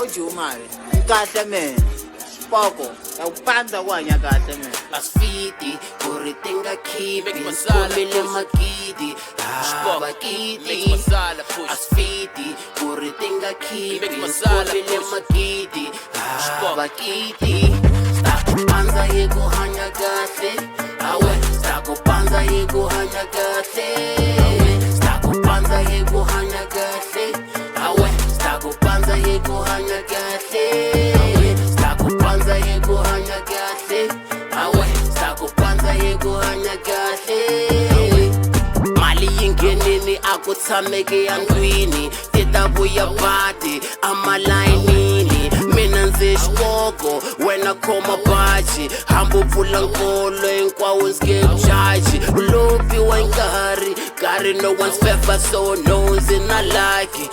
awujumali kahle mina poko yakupanda kwanya kahle mina asfiti kuritinga khibi skomile makidi bakidi asfiti kuritinga khibi skomile makidi bakidi stakupanza yekuhanya kahle awe stakupanza yekuhanya kahle stakupanza yekuhanya kahle awe stakupanza yekuhanya kahle stakupanza yekuhanya kahle awe stakupanza yekuhanya kahle mali yingenini akutshameke yandlwini titavuya bati amalayinini mina ndzi xikoko wena khoma baji hambo pfula nkolo hinkwawo ndzi jaji uloviwa nkarhi no one's fefa so knows na lucky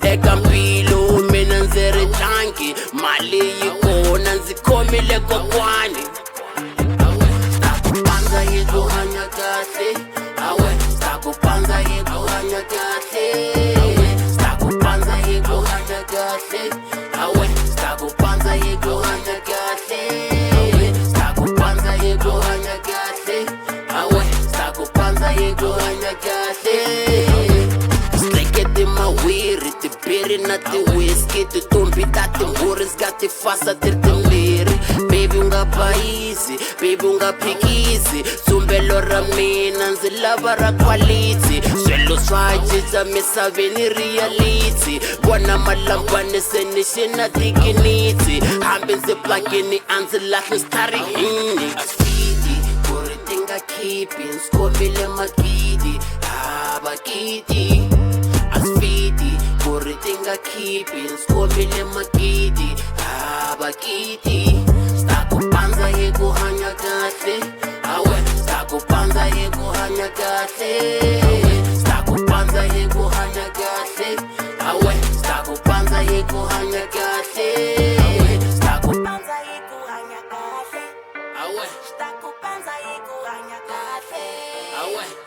eka mpilo mina ndzi ri tlanki mali yi kona ndzi khomile kokwani stakupanza yekuhanya kahle awe stakupanza yekuhanya kahle stakupanza yekuhanya kahle awe stakupanza yekuhanya kahle stakupanza yekuhanya kahle awe stakupanza yekuhanya kahle slekete mawiri tibiri na ti-whisky titombi ta timbhuri ska ti fasa ti ri timbirhi baby unga bayisi baby unga phikisi tsumbelo ra mina ndzi lava ra quality swilo swa cinca misaveni reality vona malambani se ni xina tikiniti hambi ndzi plakini a ndzi lahli starihini asfiti ku ri ti nga khipi ndzi khomile makidi bakidi asfiti ku ri ti nga khipi ndzi khomile makidi bakidi stakupanza yekuhanya kahle awe stakupanza yekuhanya kahle stakupanza yekuhanya kahle awe stakupanza yekuhanya kahle